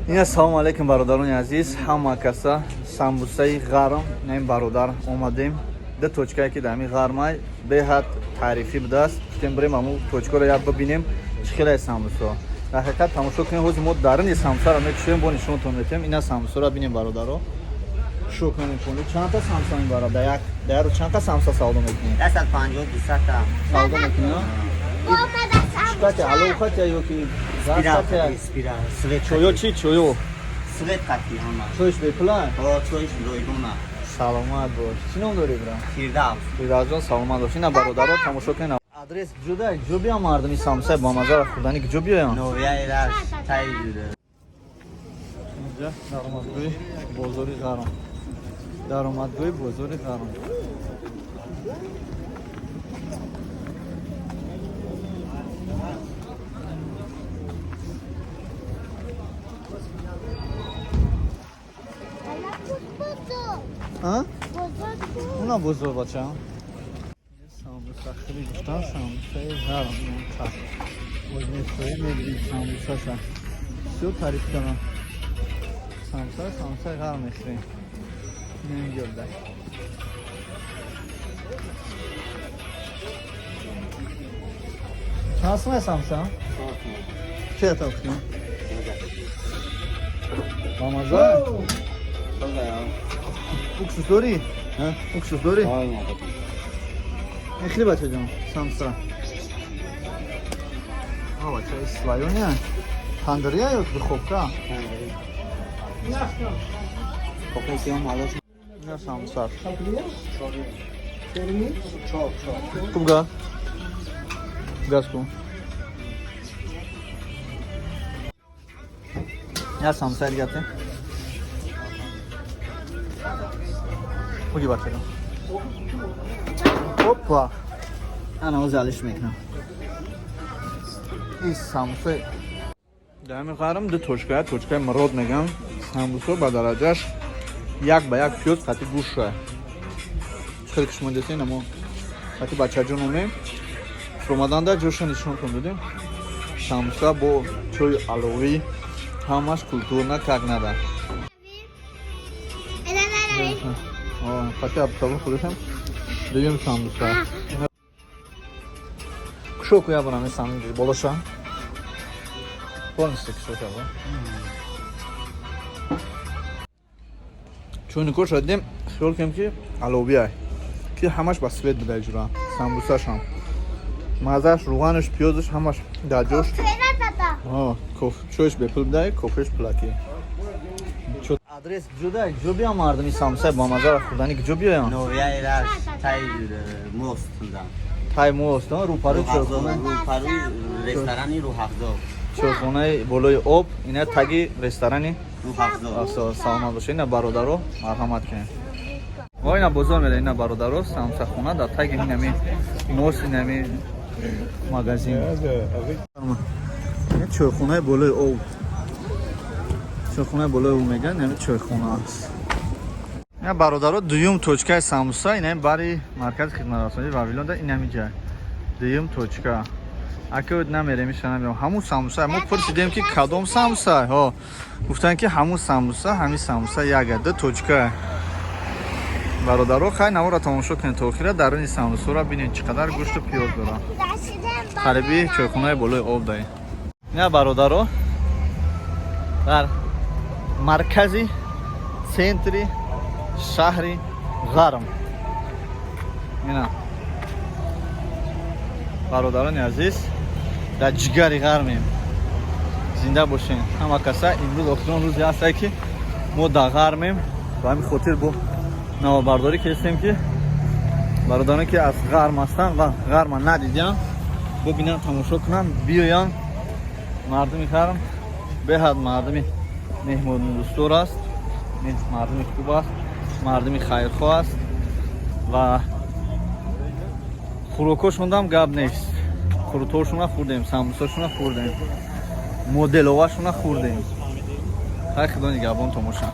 Ассалому алайкум бародарони азиз, ҳама каса самбусаи ғарм нем бародар омадем. Да точкае ки дами ғармай беҳад таърифӣ будааст. Гуфтем бирем аму точкаро як бибинем чӣ хелае самбусо. Дар ҳақиқат тамошо кунем ҳози мо дарини самбусаро мекушем бо нишонтон метем. Ина самбусаро бинем бародаро. Шук намекунем. Чанда самбуса мебарад? Дар чанда самбуса савдо мекунем? 150 200 та. Савдо мекунем. Чикате алоқат я ёки Спира, свет. чойо чи чойо? Свет таки ама. Чойш бепулай? О, чойш ройдуна. Саломат бош. Чӣ ном дорӣ бира? Фирдавс. Фирдавсҷон саломат бош. Ина бародаро тамошо кунед. Адрес ҷуда ҷо биям мардуми самбусаи ба мазза хурдани ҷо биёям. Новияи раш тай ҷуда. Инҷа даромадгоҳи бозори ғарм. Даромадгоҳи бозори ғарм. Уна бузург бача. Самбуса хеле гуфтан самбусаи ғарм. Возьместои мебинем самбусаша. Всё тариф кунам. Самбусаи ғарм мехӯрем. Немгёрда. Чанд сомаи самбуса? Чӣ ата гуфтем? Ба мазза? Уксус дорӣ? Уксус дорӣ? Мехӯрӣ бачаҷон самбуса? Бачаи слоёния? Тандирия ё духовка? Ина самбуса. Хуб газ? Газ кун. Я самбуса дигате? Худи бачаҷон. Опа. Ана ҳозир алиш мекунам. Ин самбуса дами ғарм ду точкая, точкаи мурод мегам. Самбусо ба дараҷаш як ба як пиёз қати гӯшт шуда. Чӣ хеле кушма десен амо қати бачаҷон омем. Омаданда ҷоша нишонтон додем. Самбуса бо чойи аловӣ ҳамаш культурна как надо. Қати абтаба худашам дегем самбуса. Кушоку я барам самбуса болоша. Полностью кушока ба. чойникош дидем хиёл кардем ки аловия ки ҳамаш ба свет буда иҷра самбусашам маззаш руғанаш пиёзаш ҳамаш дар ҷош чойш бепул буда кофеш пулаки адрес ҷуда ҷо биям мардуми самбусаи ба мазза хурдани ҷо биёям Новияи раш тай ҷуда мост туда. тай мост рӯпарӯи чойхона рӯпарӯи ресторани Рӯҳафзод. чойхонаи болои об ина таги ресторани Рӯҳафзод. саломат бошед. Ина бародаро марҳамат кунед. Ва ина бозор мере ина бародаро самбусахона дар таги инами мост инами магазин. Ин чойхонаи болои об. Чойхонаи болои об меган инами чойхона аст. Ина бародаро дуюм точкаи самбуса инами бари маркази хидматрасонии Вавилонда инами ҷай. Дуюм точка. Акод намерем мешанам ҳамун самбуса мо пурсидем ки кадом самбуса ҳо гуфтанд ки ҳамун самбуса ҳамин самбуса яга ду точка бародаро хай навора тамошо кунед то охира дарини самбусаро бинед чӣ қадар гӯшту пиёз дорад қариби чойхонаи болои об дай ина бародаро дар маркази центри шаҳри ғарм ина бародарони азиз дар ҷигари ғармем зинда бошем ҳама каса имрӯз охирон рӯзе ҳастае ки мо дар ғармем ба ҳамин хотир бо навобардорӣ кардем ки бародароне ки аз ғарм ҳастанд ва ғарма надидианд бубинанд тамошо кунанд биёянд мардуми ғарм беҳад мардуми меҳмондӯстор аст мардуми хуб аст мардуми хайрхоҳ аст ва хӯрокҳошондам гап нест хӯрокҳошона хӯрдем самбусашона хӯрдем моделовашона хӯрдем хай худони нигоҳбон tomosha